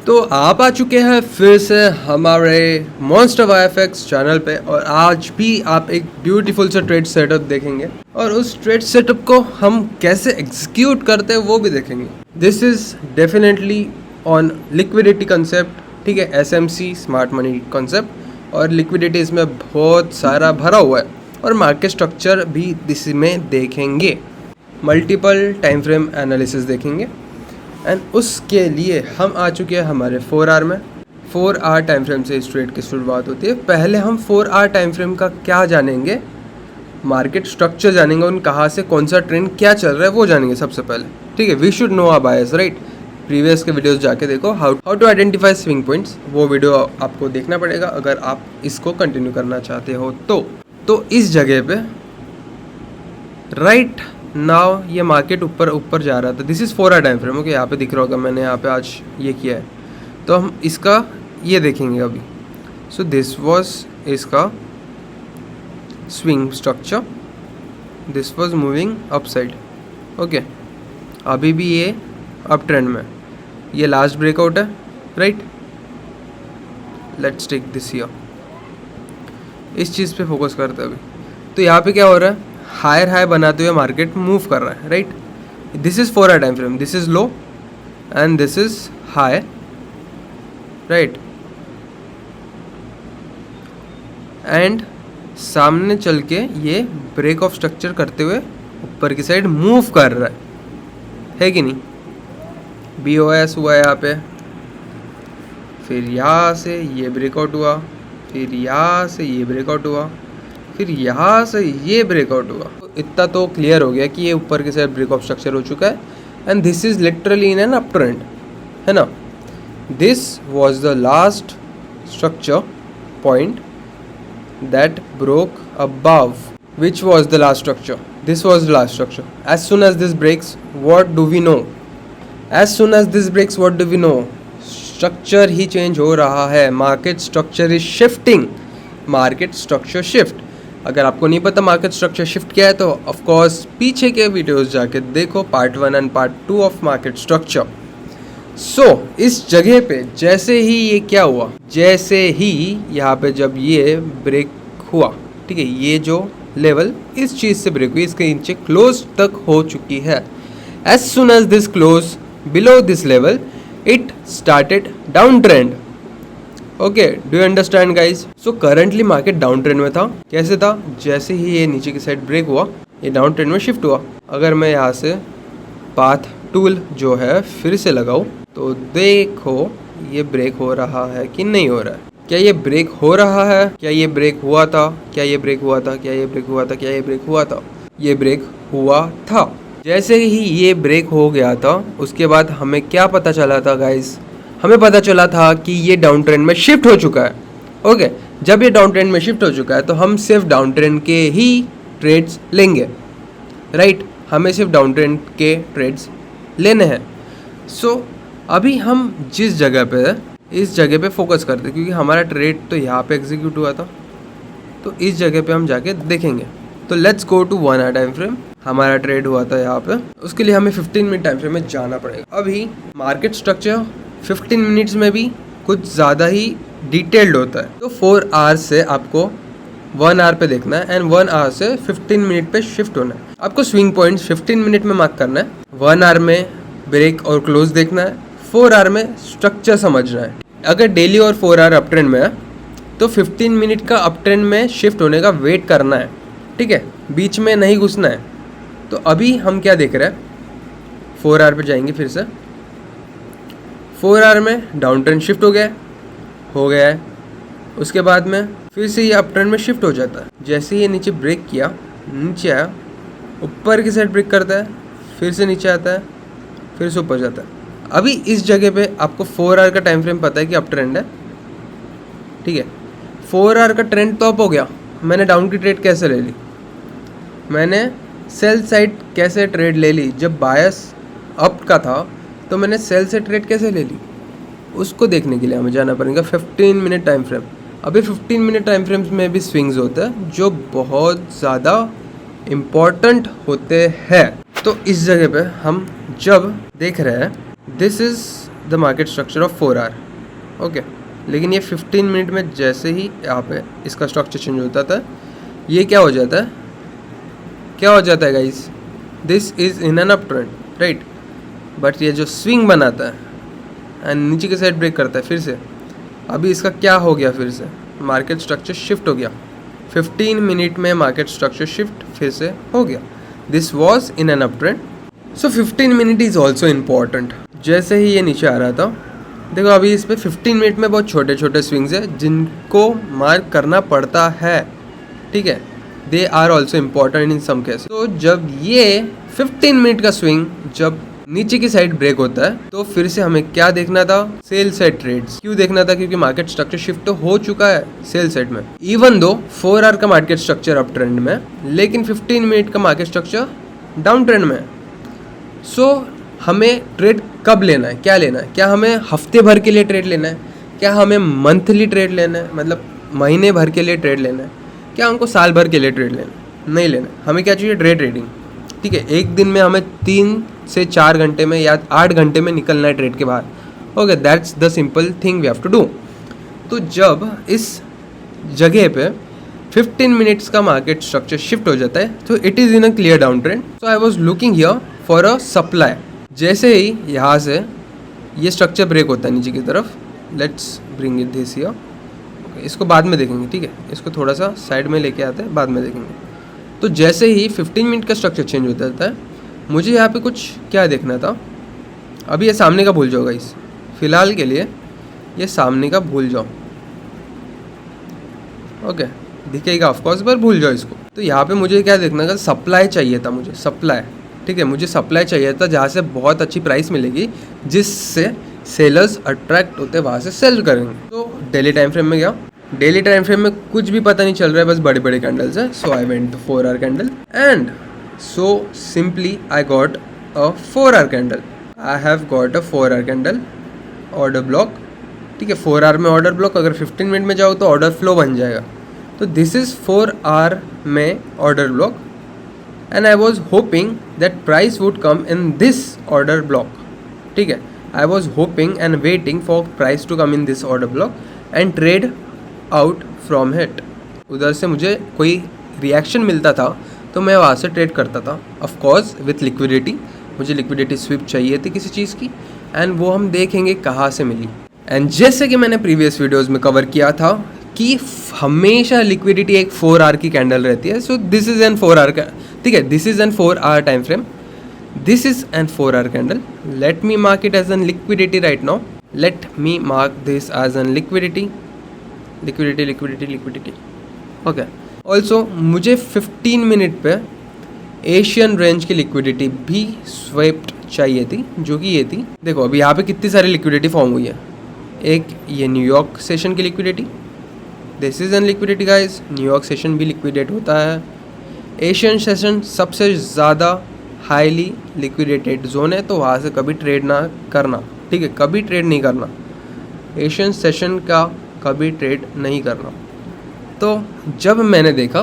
तो आप आ चुके हैं फिर से हमारे मॉन्स्टर वाईएफएक्स चैनल पे और आज भी आप एक ब्यूटीफुल सा ट्रेड सेटअप देखेंगे और उस ट्रेड सेटअप को हम कैसे एग्जीक्यूट करते हैं वो भी देखेंगे। This is definitely on liquidity concept, ठीक है, एसएमसी स्मार्ट मनी कंसेप्ट, और लिक्विडिटी इसमें बहुत सारा भरा हुआ है और मार्केट स्ट्रक्चर भी इसमें देखेंगे, मल्टीपल टाइम फ्रेम एनालिसिस देखेंगे। एंड उसके लिए हम आ चुके हैं हमारे 4 आवर में। 4 आवर टाइम फ्रेम से इस ट्रेड की शुरुआत होती है। पहले हम 4 आवर टाइम फ्रेम का क्या जानेंगे, मार्केट स्ट्रक्चर जानेंगे, उन कहाँ से कौन सा ट्रेंड क्या चल रहा है वो जानेंगे सबसे पहले, ठीक है। We should know our buyers, right. Previous के वीडियोस जाके देखो, how to identify swing points, वो वीडियो आपको देखना पड़ेगा अगर आप इसको कंटिन्यू करना चाहते हो तो इस जगह पे राइट नाउ ये मार्केट ऊपर जा रहा था। This is 4 hour time frame, okay. यहाँ पे दिख रहा होगा मैंने यहाँ पे आज ये किया है, तो हम इसका ये देखेंगे अभी। सो दिस वाज इसका swing structure, this was moving upside, okay. अभी भी ये अप ट्रेंड में, ये लास्ट ब्रेकआउट है, right. Let's take this year, इस चीज़ पे फोकस करते हैं अभी। तो यहाँ पे क्या हो रहा है, हायर हाई बनाते हुए मार्केट मूव कर रहा है, right. This is 4 hour time frame, this is low and this is high, right. And सामने चल के ये ब्रेक ऑफ स्ट्रक्चर करते हुए ऊपर की साइड मूव कर रहा है कि नहीं। BOS हुआ यहाँ पे, फिर यहाँ से ये ब्रेकआउट हुआ, फिर यहाँ से ये ब्रेकआउट हुआ, फिर यहाँ से ये ब्रेकआउट हुआ। इतना तो क्लियर हो गया कि ये ऊपर के साइड ब्रेक ऑफ स्ट्रक्चर हो चुका है and this is literally in an uptrend, है ना। This was the last structure point that broke above, which was the last structure, this was the last structure. As soon as this breaks, what do we know, as soon as this breaks what do we know, structure ही change हो रहा है, market structure is shifting, market structure shift. अगर आपको नहीं पता market structure shift क्या है तो ऑफ कोर्स पीछे के वीडियोस जाके देखो, part 1 and part 2 of market structure. So इस जगह पे जैसे ही ये क्या हुआ, जैसे ही यहाँ पे जब ये ब्रेक हुआ, ठीक है, ये जो लेवल इस चीज़ से ब्रेक हुई, इसके नीचे क्लोज तक हो चुकी है। As soon as this close below this level, it started downtrend, okay. Do you understand guys. So currently market downtrend में था। कैसे था, जैसे ही ये नीचे की साइड ब्रेक हुआ ये डाउन ट्रेंड में शिफ्ट हुआ। अगर मैं यहाँ से पाथ टूल जो है फिर से लगाऊं तो देखो ये ब्रेक हो रहा है कि नहीं हो रहा है। क्या ये ब्रेक हो रहा है, क्या ये ब्रेक हुआ था, क्या ये ब्रेक हुआ था, क्या ये ब्रेक हुआ था, क्या ये ब्रेक हुआ था, ये ब्रेक हुआ था। जैसे ही ये ब्रेक हो गया था उसके बाद हमें क्या पता चला था गाइज, हमें पता चला था कि ये डाउन ट्रेंड में शिफ्ट हो चुका है, ओके। जब ये डाउन ट्रेंड में शिफ्ट हो चुका है तो हम सिर्फ डाउन ट्रेंड के ही ट्रेड्स लेंगे, राइट। हमें सिर्फ डाउन ट्रेंड के ट्रेड्स लेने हैं। सो अभी हम जिस जगह पे इस जगह पे फोकस करते हैं, क्योंकि हमारा ट्रेड तो यहाँ पे एग्जीक्यूट हुआ था, तो इस जगह पे हम जाके देखेंगे। तो let's go to 1 hour time frame. हमारा ट्रेड हुआ था यहाँ पे, उसके लिए हमें 15 मिनट टाइम फ्रेम में जाना पड़ेगा। अभी मार्केट स्ट्रक्चर 15 मिनट्स में भी कुछ ज़्यादा ही डिटेल्ड होता है, तो 4 आवर्स से आपको 1 आवर पे देखना है एंड 1 आवर से 15 मिनट पे शिफ्ट होना है। आपको स्विंग पॉइंट्स 15 मिनट में मार्क करना है, 1 आवर में ब्रेक और क्लोज देखना है, 4 आवर में स्ट्रक्चर समझना है। अगर डेली और 4 आवर अप ट्रेंड में है तो 15 मिनट का अप ट्रेंड में शिफ्ट होने का वेट करना है, ठीक है, बीच में नहीं घुसना है। तो अभी हम क्या देख रहे हैं, 4 आवर पे जाएंगे फिर से। 4 आवर में डाउन ट्रेंड शिफ्ट हो गया है। उसके बाद में फिर से ये अप ट्रेंड में शिफ्ट हो जाता है। जैसे ये नीचे ब्रेक किया, नीचे आया, ऊपर की साइड ब्रेक करता है, फिर से नीचे आता है, फिर से ऊपर जाता है। अभी इस जगह पे आपको 4 आवर का टाइम फ्रेम पता है कि अप ट्रेंड है, ठीक है। 4 आवर का ट्रेंड तो अप हो गया, मैंने डाउन की ट्रेड कैसे ले ली, मैंने सेल साइड कैसे ट्रेड ले ली। जब बायस अप का था तो मैंने सेल से ट्रेड कैसे ले ली, उसको देखने के लिए हमें जाना पड़ेगा 15 मिनट टाइम फ्रेम। अभी 15 मिनट टाइम फ्रेम्स में भी स्विंग्स होते हैं जो बहुत ज़्यादा इम्पॉर्टेंट होते हैं। तो इस जगह पे हम जब देख रहे हैं, this is the market structure of 4 hour. Okay, लेकिन ये 15 मिनट में जैसे ही यहाँ पे इसका स्ट्रक्चर चेंज होता था, ये क्या हो जाता है, क्या हो जाता है guys, this is in an up trend, right. But ये जो स्विंग बनाता है एंड नीचे की साइड ब्रेक करता है फिर से, अभी इसका क्या हो गया, फिर से मार्केट स्ट्रक्चर शिफ्ट हो गया। 15 मिनट में मार्केट स्ट्रक्चर शिफ्ट फिर से हो गया। This was in an up trend. So 15 minute is also important. जैसे ही ये नीचे आ रहा था, देखो अभी इस पर 15 मिनट में बहुत छोटे छोटे स्विंग्स है जिनको मार्क करना पड़ता है, ठीक है। They are also important in some case. तो जब ये 15 मिनट का स्विंग जब नीचे की साइड ब्रेक होता है, तो फिर से हमें क्या देखना था, सेल साइड ट्रेड्स। क्यों देखना था, क्योंकि मार्केट स्ट्रक्चर शिफ्ट तो हो चुका है सेल साइड में। इवन दो 4 आवर का मार्केट स्ट्रक्चर अप ट्रेंड में, लेकिन 15 मिनट का मार्केट स्ट्रक्चर डाउन ट्रेंड में। सो हमें ट्रेड कब लेना है, क्या लेना है, क्या हमें हफ्ते भर के लिए ट्रेड लेना है, क्या हमें मंथली ट्रेड लेना है, मतलब महीने भर के लिए ट्रेड लेना है, क्या हमको साल भर के लिए ट्रेड लेना है, नहीं लेना है। हमें क्या चाहिए, डे ट्रेडिंग, ठीक है। एक दिन में हमें 3 से 4 घंटे में या 8 घंटे में निकलना है ट्रेड के बाहर। Okay, that's the simple thing we have to do. तो जब इस जगह पे 15 मिनट्स का मार्केट स्ट्रक्चर शिफ्ट हो जाता है, तो it is in a clear down trend. So I was looking here for a supply. जैसे ही यहाँ से ये स्ट्रक्चर ब्रेक होता है नीचे की तरफ, let's bring it this here. इसको बाद में देखेंगे, ठीक है, इसको थोड़ा सा साइड में लेके आते हैं, बाद में देखेंगे। तो जैसे ही 15 मिनट का स्ट्रक्चर चेंज होता रहता है, मुझे यहाँ पे कुछ क्या देखना था। अभी ये सामने का भूल जाओ गाइस, फिलहाल के लिए ये सामने का भूल जाओ। ओके, दिखेगा ऑफकोर्स, पर भूल जाओ इसको। तो यहाँ पे मुझे क्या देखना था, सप्लाई चाहिए था मुझे, सप्लाई, ठीक है। मुझे सप्लाई चाहिए था जहाँ से बहुत अच्छी प्राइस मिलेगी, जिससे सेलर्स अट्रैक्ट होते वहाँ से सेल करेंगे। तो डेली टाइम फ्रेम में गया, डेली टाइम फ्रेम में कुछ भी पता नहीं चल रहा है, बस बड़े बड़े कैंडल्स है। So I went to 4 hour candle and so simply I got a 4 hour candle. I have got a 4 hour candle order block, ठीक है। 4 आवर में ऑर्डर ब्लॉक, अगर 15 मिनट में जाओ तो ऑर्डर फ्लो बन जाएगा। तो दिस इज़ 4 आवर में order block and I was hoping that price would come in this order block, ठीक है। I was hoping and waiting for price to come in this order block and trade out from it. उधर से मुझे कोई reaction मिलता था तो मैं वहाँ से ट्रेड करता था, ऑफ कोर्स विथ लिक्विडिटी। मुझे लिक्विडिटी स्विप चाहिए थी किसी चीज़ की, एंड वो हम देखेंगे कहाँ से मिली। एंड जैसे कि मैंने प्रीवियस वीडियोस में कवर किया था कि हमेशा लिक्विडिटी एक 4 आवर की कैंडल रहती है। So this is an 4 hour का, ठीक है, this is an 4 hour time frame, this is an 4 hour candle. Let me mark it as an liquidity right now, let me mark this as an liquidity, liquidity liquidity liquidity. Okay, also मुझे 15 minute पे Asian range की liquidity भी swept चाहिए थी, जो कि ये थी। देखो अभी यहाँ पे कितनी सारी लिक्विडिटी फॉर्म हुई है। एक ये न्यूयॉर्क सेशन की liquidity, this is N liquidity guys. New York session भी लिक्विडेट होता है। एशियन सेशन सबसे ज़्यादा हाईली लिक्विडेटेड जोन है, तो वहाँ से कभी ट्रेड ना करना, ठीक है, कभी ट्रेड नहीं करना। एशियन सेशन का कभी ट्रेड नहीं करना। तो जब मैंने देखा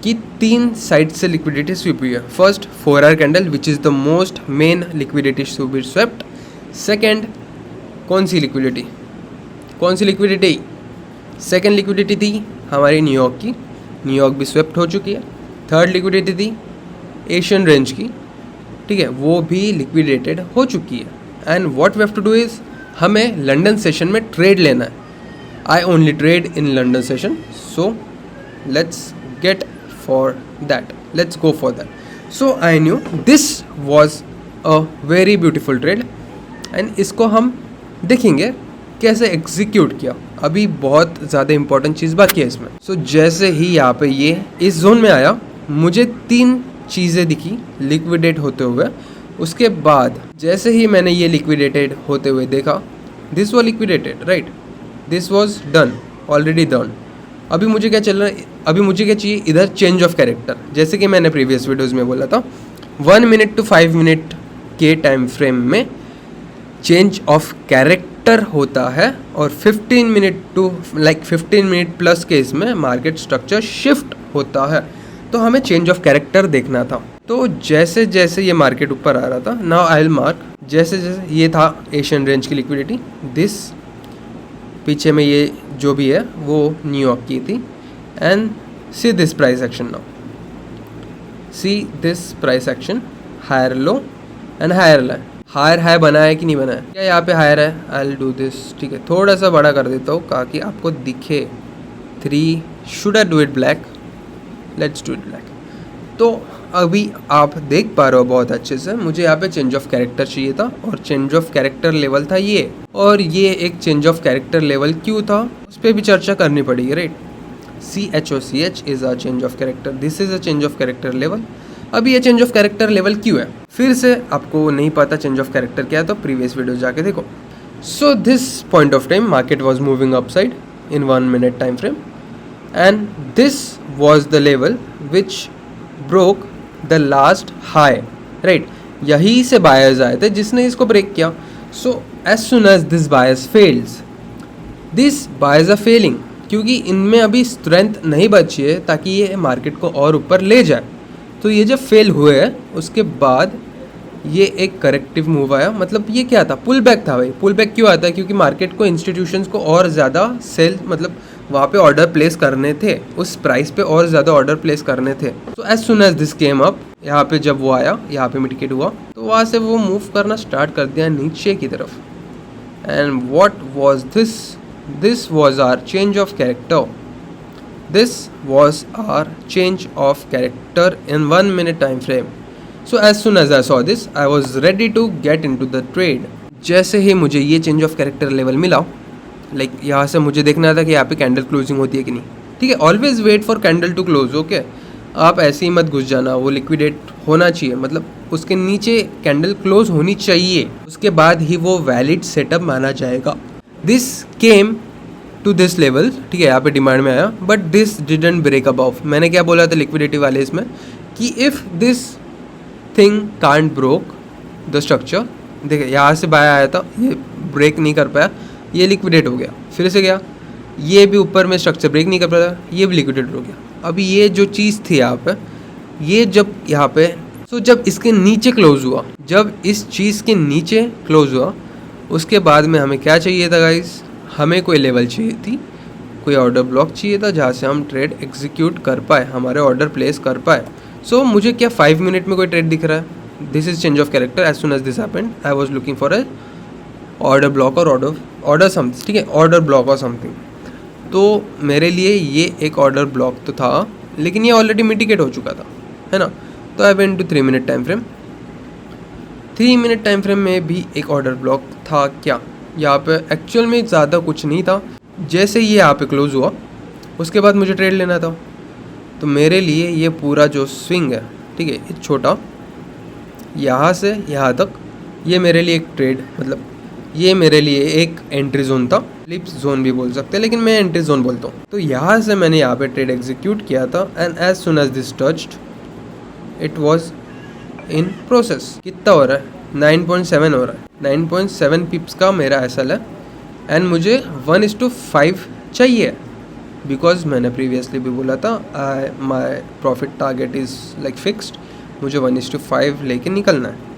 कि 3 साइड से लिक्विडिटी स्वीप हुई है, first 4 hour candle which is the most main liquidity to be swept. Second कौन सी लिक्विडिटी, कौन सी लिक्विडिटी, सेकेंड लिक्विडिटी थी हमारी न्यूयॉर्क की, न्यूयॉर्क भी स्वेप्ट हो चुकी है। थर्ड लिक्विडिटी थी एशियन रेंज की, ठीक है, वो भी लिक्विडेटेड हो चुकी है। And what we have to do is, हमें लंदन सेशन में ट्रेड लेना है। I only trade in London session, so let's get for that. Let's go for that. So I knew this was a very beautiful trade, and इसको हम देखेंगे कैसे execute किया। अभी बहुत ज़्यादा इंपॉर्टेंट चीज़ बाकी है इसमें। So जैसे ही यहाँ पे ये इस जोन में आया, मुझे 3 चीज़ें दिखी लिक्विडेट होते हुए। उसके बाद जैसे ही मैंने ये लिक्विडेटेड होते हुए देखा, this was liquidated, right, this was done, already done. अभी मुझे क्या चल रहा है, अभी मुझे क्या चाहिए, इधर चेंज ऑफ कैरेक्टर। जैसे कि मैंने प्रीवियस वीडियोज़ में बोला था, 1 मिनट टू 5 मिनट के टाइम फ्रेम में चेंज ऑफ कैरेक्टर होता है, और 15 मिनट टू 15 मिनट प्लस के इसमें मार्केट स्ट्रक्चर शिफ्ट होता है। तो हमें चेंज ऑफ कैरेक्टर देखना था। तो जैसे जैसे ये मार्केट ऊपर आ रहा था, नाउ आई विल मार्क जैसे जैसे ये था एशियन रेंज की लिक्विडिटी, दिस पीछे में ये जो भी है वो न्यूयॉर्क की थी। And see this price action now, see this price action, higher low and higher low. Higher high बना है कि नहीं बना है? क्या यहाँ पे हायर है? आई विल डू दिस, ठीक है, थोड़ा सा बड़ा कर देता हूँ ताकि आपको दिखे। 3, should I do it black? Let's do it black. तो अभी आप देख पा रहे हो बहुत अच्छे से, मुझे यहाँ पे चेंज ऑफ कैरेक्टर चाहिए था और चेंज ऑफ कैरेक्टर लेवल था ये, और ये एक चेंज ऑफ कैरेक्टर लेवल क्यों था उस पर भी चर्चा करनी पड़ेगी, right. CHOCH is a change of character, this is a change of character level. अभी ये चेंज ऑफ कैरेक्टर लेवल क्यों है? फिर से आपको नहीं पता चेंज ऑफ कैरेक्टर क्या है तो प्रीवियस वीडियो जाके देखो। So this point of time market was moving upside in 1 minute time frame, and this was the level which broke the last high, right. यही से बायर्स आए थे जिसने इसको ब्रेक किया। So as soon as this buyers fails, this buyers are failing, क्योंकि इनमें अभी स्ट्रेंथ नहीं बची है ताकि ये मार्केट को और ऊपर ले जाए। तो ये जब फेल हुए हैं उसके बाद ये एक करेक्टिव मूव आया, मतलब ये क्या था? पुल बैक था भाई। पुल बैक क्यों आता है? क्योंकि मार्केट को, इंस्टीट्यूशंस को और ज़्यादा सेल, मतलब वहाँ पे ऑर्डर प्लेस करने थे, उस प्राइस पे और ज़्यादा ऑर्डर प्लेस करने थे। तो as soon as this came up, यहाँ पे जब वो आया, यहाँ पे मिटिकेट हुआ, तो वहाँ से वो मूव करना स्टार्ट कर दिया नीचे की तरफ। And what was this? This was our change of character, this was our change of character in 1 minute time frame. So as soon as I saw this, I was ready to get into the trade. जैसे ही मुझे ये change of character level मिला, like यहाँ से मुझे देखना था कि यहाँ पे कैंडल क्लोजिंग होती है कि नहीं, ठीक है। Always wait for candle to close, okay. आप ऐसे ही मत घुस जाना, वो लिक्विडेट होना चाहिए, मतलब उसके नीचे कैंडल क्लोज होनी चाहिए, उसके बाद ही वो वैलिड सेटअप माना जाएगा। This came to this level, ठीक है, यहाँ पे डिमांड में आया, but this didn't break above. मैंने क्या बोला था लिक्विडिटी वाले इसमें कि if this thing can't broke the structure, देखिए यहाँ से बाय आया था, ये ब्रेक नहीं कर पाया, ये लिक्विडेट हो गया, फिर से गया, ये भी ऊपर में स्ट्रक्चर ब्रेक नहीं कर पाया, ये भी लिक्विडेट हो गया। अभी ये जो चीज़ थी यहाँ पे, ये जब यहाँ पे, तो जब इसके नीचे क्लोज हुआ, जब इस चीज़ के नीचे क्लोज हुआ, उसके बाद में हमें क्या चाहिए था गाइस? हमें कोई लेवल चाहिए थी, कोई ऑर्डर ब्लॉक चाहिए था जहाँ से हम ट्रेड एग्जीक्यूट कर पाए, हमारे ऑर्डर प्लेस कर पाए। सो मुझे क्या 5 मिनट में कोई ट्रेड दिख रहा है? This is change of character. As soon as this happened, I was looking for a order block और ऑर्डर समथिंग, ठीक है, ऑर्डर ब्लॉक और समथिंग। तो मेरे लिए ये एक ऑर्डर ब्लॉक तो था, लेकिन ये ऑलरेडी मिटिकेट हो चुका था, है ना। तो I went to 3 minute time frame. 3 minute time frame में भी एक ऑर्डर ब्लॉक था क्या? यहाँ पे एक्चुअल में ज़्यादा कुछ नहीं था। जैसे ये यहाँ पे क्लोज हुआ, उसके बाद मुझे ट्रेड लेना था, तो मेरे लिए ये पूरा जो स्विंग है, ठीक है, ये छोटा यहाँ से यहाँ तक, ये मेरे लिए एक ट्रेड, मतलब ये मेरे लिए एक एंट्री जोन था, फ्लिप जोन भी बोल सकते हैं, लेकिन मैं एंट्री जोन बोलता हूँ। तो यहाँ से मैंने यहाँ पे ट्रेड एग्जीक्यूट किया था, and as soon as this touched, it was in process. कितना हो रहा है? 9.7 हो रहा है। 9.7 पिप्स का मेरा एसएल है, एंड मुझे 1:5 चाहिए, बिकॉज मैंने प्रीवियसली भी बोला था my profit target is like fixed, मुझे 1:5 लेके निकलना है।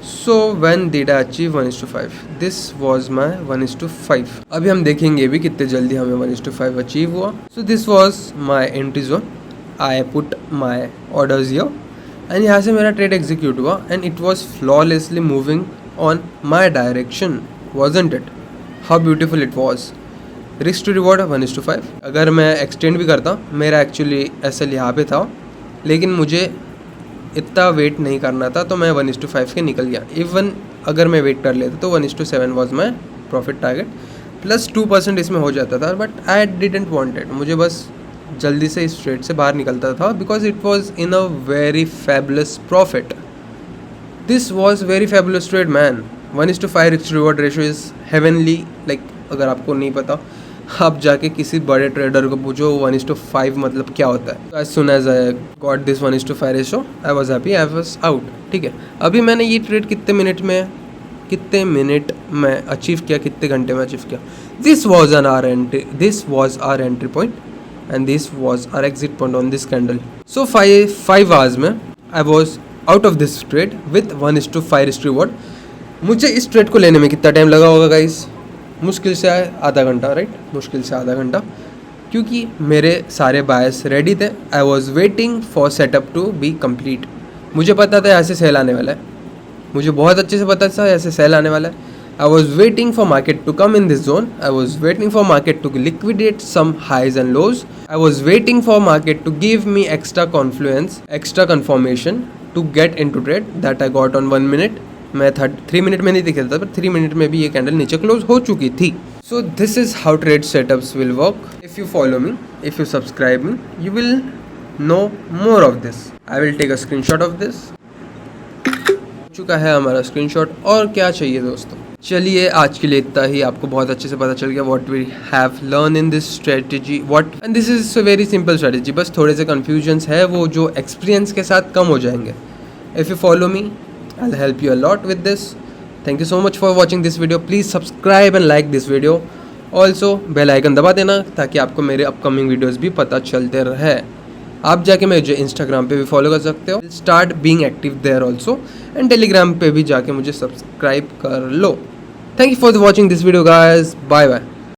So when did I achieve 1:5? This was माई 1:5। अभी हम देखेंगे भी कितने जल्दी हमें 1:5 अचीव हुआ। So this was my entry zone, I put my orders here, and यहाँ से मेरा ट्रेड एग्जीक्यूट हुआ, and it was flawlessly moving on my direction, wasn't it? How beautiful it was. Risk to reward 1:5। अगर मैं extend भी करता, मेरा actually SL यहाँ पे था, लेकिन मुझे इतना वेट नहीं करना था, तो मैं 1:5 के निकल गया। इवन अगर मैं वेट कर लेता तो 1:7 was my profit target, plus 2% इसमें हो जाता था, but I didn't want it. मुझे बस जल्दी से इस ट्रेड से बाहर निकलता था, because it was in a very fabulous profit. This was very fabulous trade man. 1:5 risk reward ratio is heavenly. Like अगर आपको नहीं पता, आप जाके किसी बड़े ट्रेडर को पूछो 1:5 मतलब क्या होता है। As soon as I got this 1:5 ratio, I was happy, I was out, ठीक है। अभी मैंने ये ट्रेड कितने मिनट में अचीव किया, कितने घंटे में अचीव किया? This was our entry point, and this was our exit point on this candle. So 5 hours में I was out of this trade with 1:5 reward. मुझे इस ट्रेड को लेने में कितना टाइम लगा होगा गाइस? मुश्किल से आधा घंटा, राइट? मुश्किल से आधा घंटा, क्योंकि मेरे सारे बायर्स रेडी थे। I was waiting for setup to be complete. मुझे पता था ऐसे सेल आने वाला है, मुझे बहुत अच्छे से पता था ऐसे सेल आने वाला है। I was waiting for market to come in this zone. I was waiting for market to liquidate some highs and lows. I was waiting for market to give me extra confluence, extra confirmation to get into trade that I got on 1 minute. मैं 3 minute में नहीं दिखा था, पर 3 minute में भी ये candle नीचे क्लोज हो चुकी थी। So this is how trade setups will work. If you follow me, if you subscribe me, you will know more of this. I will take a screenshot of this. चुका है हमारा screenshot, और क्या चाहिए दोस्तों। चलिए आज के लिए इतना ही। आपको बहुत अच्छे से पता चल गया what we have learn in this strategy, what and this is a very simple strategy. बस थोड़े से कन्फ्यूजन्स है वो जो एक्सपीरियंस के साथ कम हो जाएंगे। If you follow me, I will help you a lot with this. Thank you so much for watching this video. Please subscribe and like this video. Also bell icon दबा देना ताकि आपको मेरे अपकमिंग वीडियोज़ भी पता चलते रहे। आप जाके मुझे इंस्टाग्राम पे भी फॉलो कर सकते हो, start being active there also, and Telegram पे भी जाके मुझे सब्सक्राइब कर लो। Thank you for watching this video guys, bye bye.